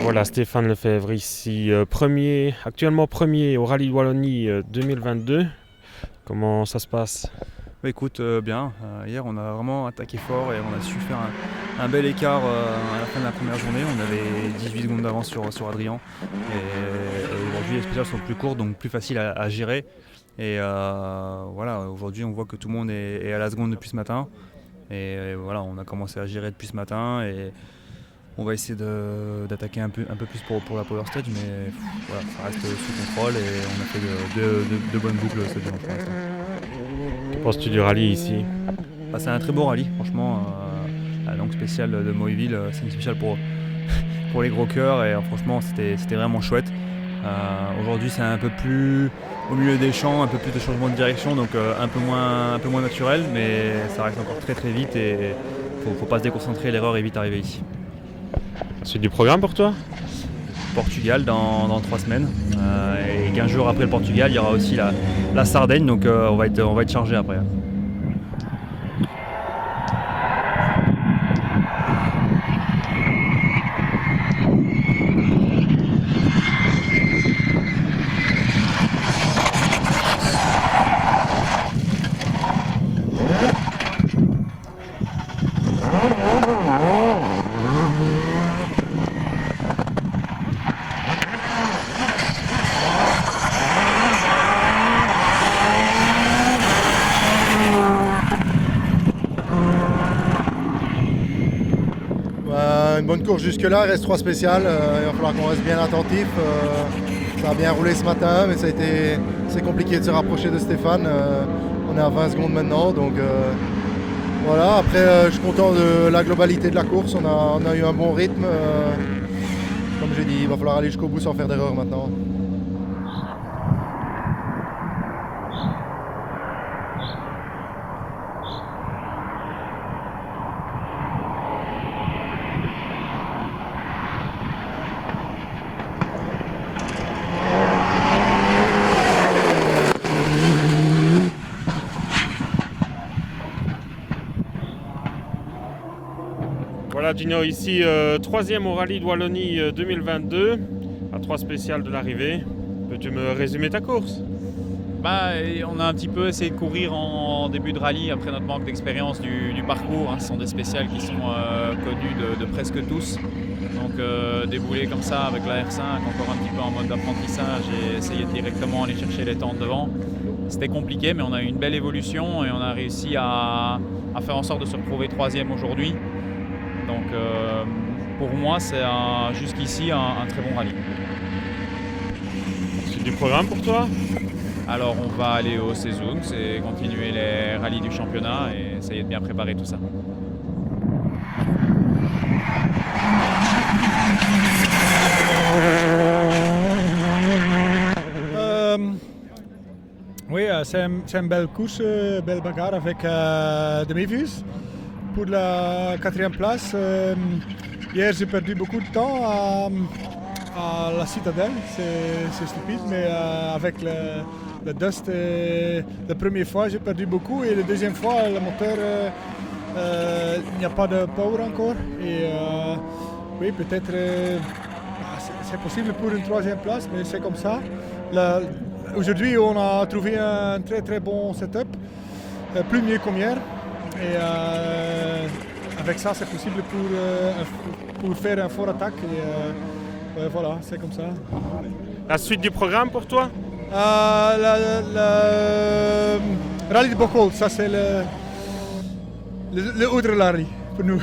Voilà, Stéphane Lefebvre ici, actuellement premier au Rallye de Wallonie 2022. Comment ça se passe? Bah écoute, bien. Hier, on a vraiment attaqué fort et on a su faire un bel écart à la fin de la première journée. On avait 18 secondes d'avance sur Adrien. Et aujourd'hui, les spéciales sont plus courtes, donc plus faciles à gérer. Et voilà, aujourd'hui, on voit que tout le monde est à la seconde depuis ce matin. Et voilà, on a commencé à gérer depuis ce matin. Et on va essayer d'attaquer un peu plus pour la Power Stage, mais voilà, ça reste sous contrôle et on a fait de bonnes boucles ce dimanche pour l'instant. Que penses-tu du rallye ici? Bah, c'est un très beau rallye, franchement. La langue spéciale de Moïville, c'est une spéciale pour les gros cœurs et franchement c'était vraiment chouette. Aujourd'hui c'est un peu plus au milieu des champs, un peu plus de changement de direction, donc un peu moins naturel, mais ça reste encore très très vite et faut pas se déconcentrer, l'erreur est vite arrivée ici. C'est du programme pour toi? Portugal dans 3 semaines et 15 jours après le Portugal il y aura aussi la Sardaigne, donc on va être chargé après. Une bonne course jusque-là, il reste 3 spéciales, il va falloir qu'on reste bien attentif. Ça a bien roulé ce matin, mais c'est compliqué de se rapprocher de Stéphane. On est à 20 secondes maintenant, donc voilà. Après, je suis content de la globalité de la course, on a eu un bon rythme. Comme j'ai dit, il va falloir aller jusqu'au bout sans faire d'erreur maintenant. Voilà Gino, ici troisième au Rallye de Wallonie 2022, à 3 spéciales de l'arrivée. Peux-tu me résumer ta course? On a un petit peu essayé de courir en début de rallye après notre manque d'expérience du parcours. Ce sont des spéciales qui sont connues de presque tous. Donc débouler comme ça avec la R5, encore un petit peu en mode d'apprentissage et essayer de directement aller chercher les temps de devant. C'était compliqué, mais on a eu une belle évolution et on a réussi à faire en sorte de se retrouver troisième aujourd'hui. Donc pour moi, c'est jusqu'ici un très bon rallye. C'est du programme pour toi? Alors on va aller au Sezung, c'est continuer les rallyes du championnat et essayer de bien préparer tout ça. Oui, c'est une belle course, belle bagarre avec Demi-Fus pour la 4e place. Hier, j'ai perdu beaucoup de temps à la citadelle, c'est stupide, mais avec le dust, la première fois, j'ai perdu beaucoup et la deuxième fois, le moteur, il n'y a pas de power encore. Et oui, peut-être c'est possible pour une 3e place, mais c'est comme ça. Aujourd'hui, on a trouvé un très très bon setup, plus mieux qu'hier. Et avec ça, c'est possible pour faire un fort attaque. Et voilà, c'est comme ça. La suite du programme pour toi? Le rallye de Bocholt, ça c'est le autre rallye pour nous.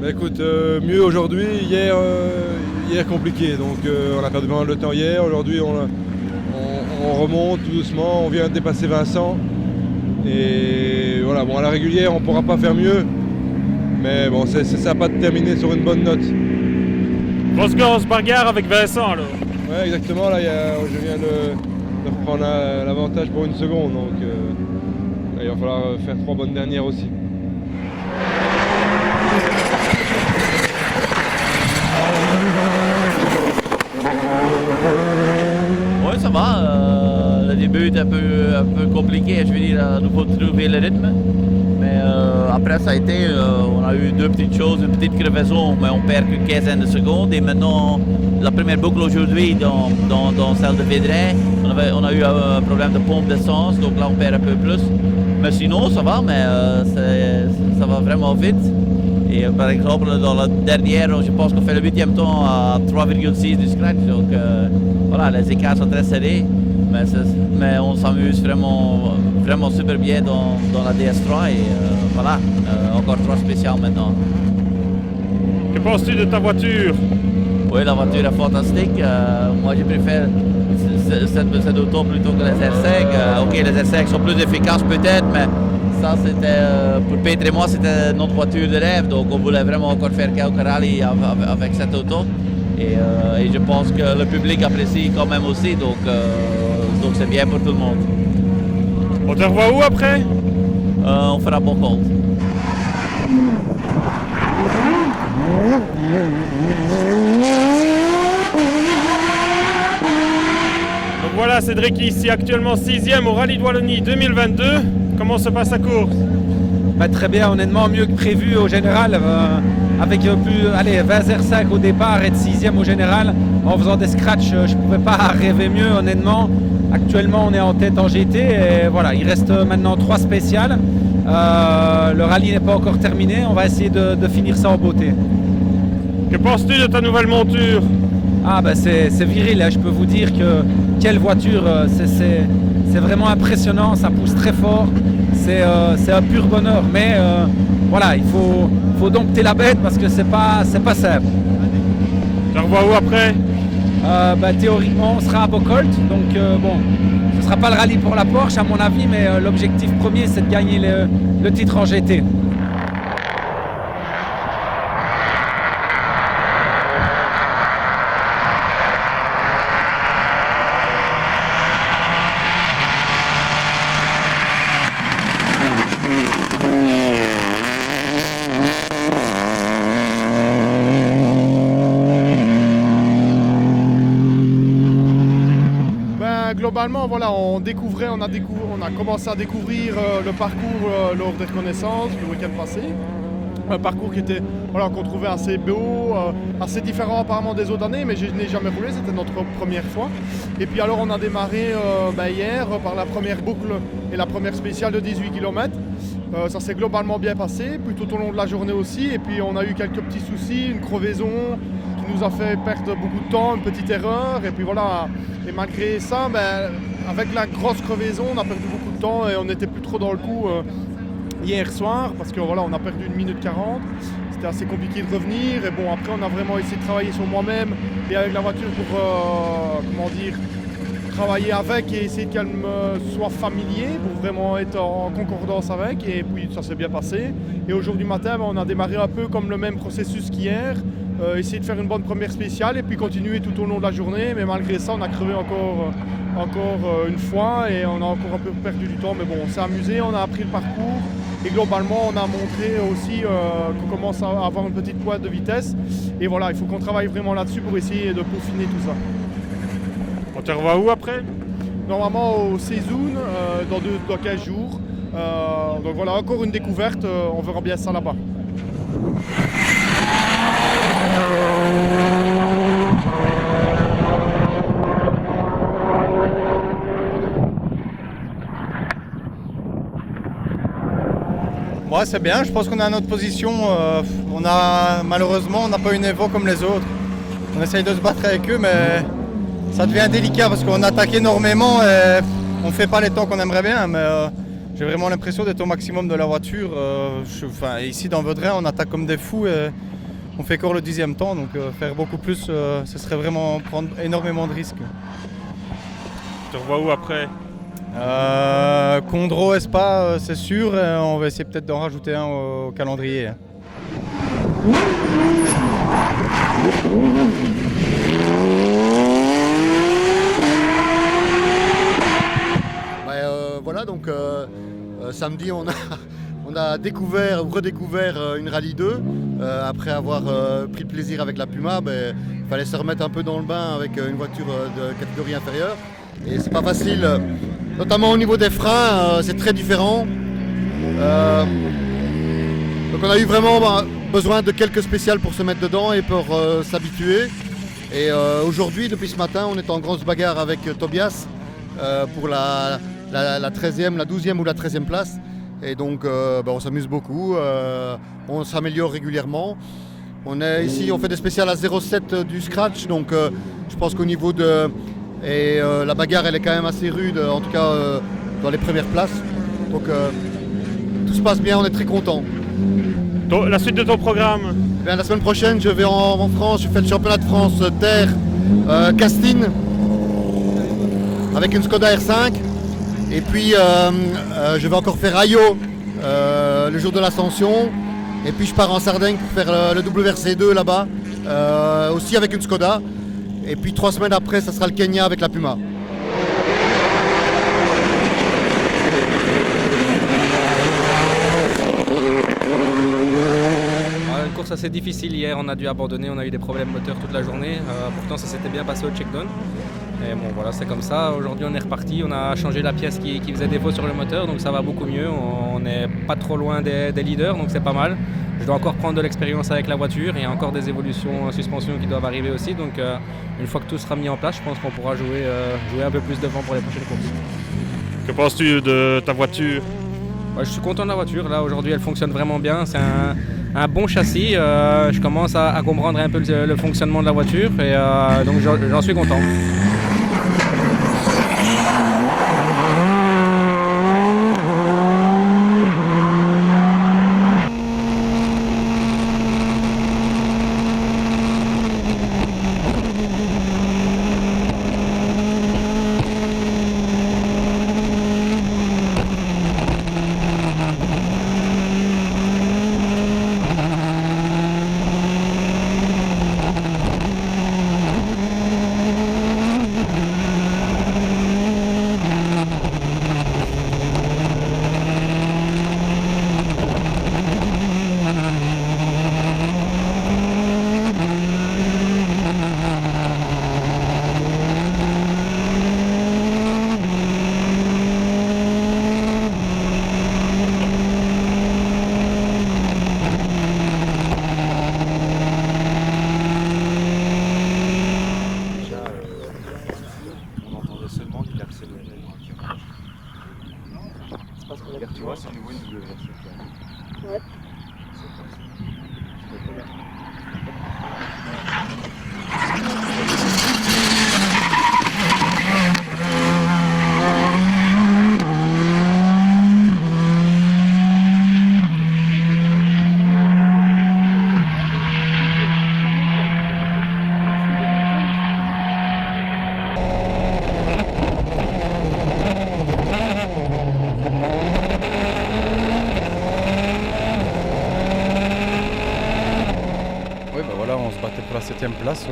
Écoute, mieux aujourd'hui, hier compliqué, donc on a perdu pas mal de temps hier, aujourd'hui on remonte tout doucement, on vient de dépasser Vincent, et voilà, bon à la régulière on ne pourra pas faire mieux, mais bon c'est sympa de terminer sur une bonne note. Grosse bagarre avec Vincent alors. Ouais exactement, là je viens de reprendre l'avantage pour une seconde, donc il va falloir faire 3 bonnes dernières aussi. Oui, ça va. Le début est un peu compliqué, je veux dire, à nouveau trouver le rythme. Mais après, ça a été, on a eu 2 petites choses, une petite crevaison, mais on perd qu'une quinzaine de secondes. Et maintenant, la première boucle aujourd'hui, dans celle de Védré, on a eu un problème de pompe d'essence, donc là on perd un peu plus. Mais sinon, ça va, mais ça va vraiment vite. Et par exemple, dans la dernière, je pense qu'on fait le 8e temps à 3,6 du scratch. Donc voilà, les écarts sont très serrés. Mais on s'amuse vraiment super bien dans la DS3. Et voilà, encore 3 spéciales maintenant. Que penses-tu de ta voiture? Oui, la voiture est fantastique. Moi, je préfère cette auto plutôt que les R5. Ok, les R5 sont plus efficaces peut-être, mais ça, c'était, pour Peter et moi, c'était notre voiture de rêve. Donc, on voulait vraiment encore faire quelques rallyes avec cette auto. Et je pense que le public apprécie quand même aussi. Donc c'est bien pour tout le monde. On te revoit où après? On fera Bocholt. Donc voilà, Cédric ici actuellement 6e au Rallye de Wallonie 2022. Comment se passe la course? Très bien, honnêtement mieux que prévu au général, avec plus 20 R5 au départ et de 6e au général. En faisant des scratchs, je ne pouvais pas rêver mieux honnêtement. Actuellement on est en tête en GT et voilà, il reste maintenant 3 spéciales. Le rallye n'est pas encore terminé, on va essayer de finir ça en beauté. Que penses-tu de ta nouvelle monture? C'est viril, hein. Je peux vous dire que quelle voiture, c'est vraiment impressionnant, ça pousse très fort, c'est un pur bonheur, mais voilà, il faut dompter la bête parce que c'est pas simple. Tu revois où après? Théoriquement on sera à Bocholt, donc bon, ce ne sera pas le rallye pour la Porsche à mon avis, mais l'objectif premier c'est de gagner le titre en GT. Globalement, voilà, on a commencé à découvrir le parcours lors des reconnaissances le week-end passé. Un parcours qu'on trouvait assez beau, assez différent apparemment des autres années, mais je n'ai jamais roulé, c'était notre première fois. Et puis alors on a démarré hier par la première boucle et la première spéciale de 18 km. Ça s'est globalement bien passé, puis tout au long de la journée aussi. Et puis on a eu quelques petits soucis, une crevaison qui nous a fait perdre beaucoup de temps, une petite erreur. Et puis voilà, et malgré ça, avec la grosse crevaison, on a perdu beaucoup de temps et on n'était plus trop dans le coup hier soir parce que voilà, on a perdu 1 minute 40. C'était assez compliqué de revenir. Et bon, après, on a vraiment essayé de travailler sur moi-même et avec la voiture pour, travailler avec et essayer qu'elle me soit familier pour vraiment être en concordance avec. Et puis, ça s'est bien passé. Et aujourd'hui matin, on a démarré un peu comme le même processus qu'hier. Essayer de faire une bonne première spéciale et puis continuer tout au long de la journée. Mais malgré ça, on a crevé encore une fois et on a encore un peu perdu du temps. Mais bon, on s'est amusé, on a appris le parcours. Et globalement, on a montré aussi qu'on commence à avoir une petite pointe de vitesse. Et voilà, il faut qu'on travaille vraiment là-dessus pour essayer de peaufiner tout ça. On te revoit où après? Normalement au Sezoun dans 15 jours. Donc voilà, encore une découverte, on verra bien ça là-bas. Ouais, c'est bien, je pense qu'on est à notre position. Malheureusement, on n'a pas une Evo comme les autres. On essaye de se battre avec eux, mais ça devient délicat parce qu'on attaque énormément et on ne fait pas les temps qu'on aimerait bien. Mais j'ai vraiment l'impression d'être au maximum de la voiture. Ici dans Vaudreuil, on attaque comme des fous et on fait encore le 10e temps. Donc faire beaucoup plus, ce serait vraiment prendre énormément de risques. Tu te revois où après? Condro, Espa, c'est sûr. On va essayer peut-être d'en rajouter un au calendrier. Voilà, donc samedi on a découvert ou redécouvert une Rallye 2 après avoir pris le plaisir avec la Puma. Il fallait se remettre un peu dans le bain avec une voiture de catégorie inférieure et c'est pas facile, notamment au niveau des freins, c'est très différent. Donc on a eu vraiment besoin de quelques spéciales pour se mettre dedans et pour s'habituer. Et aujourd'hui, depuis ce matin, on est en grosse bagarre avec Tobias pour la 13e, la 12e ou la 13e place. Et donc on s'amuse beaucoup, on s'améliore régulièrement. On est ici, on fait des spéciales à 0,7 du scratch, donc je pense qu'au niveau de... Et la bagarre elle est quand même assez rude, en tout cas dans les premières places. Donc tout se passe bien, on est très contents. La suite de ton programme? La semaine prochaine je vais en France, je fais le championnat de France terre Castine avec une Skoda R5. Et puis je vais encore faire Ayo le jour de l'ascension. Et puis je pars en Sardaigne pour faire le WRC2 là-bas, aussi avec une Skoda. Et puis 3 semaines après, ça sera le Kenya avec la Puma. Une course assez difficile hier, on a dû abandonner, on a eu des problèmes moteurs toute la journée. Pourtant ça s'était bien passé au check-down. Et bon voilà, c'est comme ça. Aujourd'hui on est reparti, on a changé la pièce qui faisait défaut sur le moteur, donc ça va beaucoup mieux. On n'est pas trop loin des leaders, donc c'est pas mal. Je dois encore prendre de l'expérience avec la voiture, il y a encore des évolutions en suspension qui doivent arriver aussi. Donc une fois que tout sera mis en place, je pense qu'on pourra jouer un peu plus devant pour les prochaines courses. Que penses-tu de ta voiture? Ouais, je suis content de la voiture, là aujourd'hui elle fonctionne vraiment bien. C'est un bon châssis, je commence à comprendre un peu le fonctionnement de la voiture et donc j'en suis content. Tu vois, c'est nouveau une WRC. Ouais. On se battait pour la 7e place,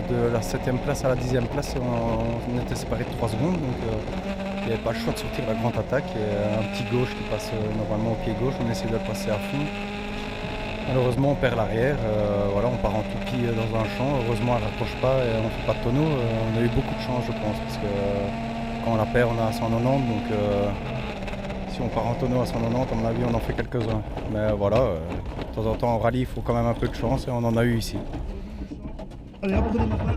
de la 7e place à la 10e place, on était séparés de 3 secondes. Donc, il n'y avait pas le choix de sortir la grande attaque. Et un petit gauche qui passe normalement au pied gauche, on essaie de le passer à fond. Malheureusement, on perd l'arrière. Voilà, on part en toupie dans un champ. Heureusement, elle ne raccroche pas et on ne fait pas de tonneau. On a eu beaucoup de chance, je pense, parce que quand on la perd, on a 190. Donc, si on part en tonneau à 190, à mon avis, on en fait quelques-uns. Mais voilà, de temps en temps, en rallye, il faut quand même un peu de chance et on en a eu ici. Allez, hop, on redémarre.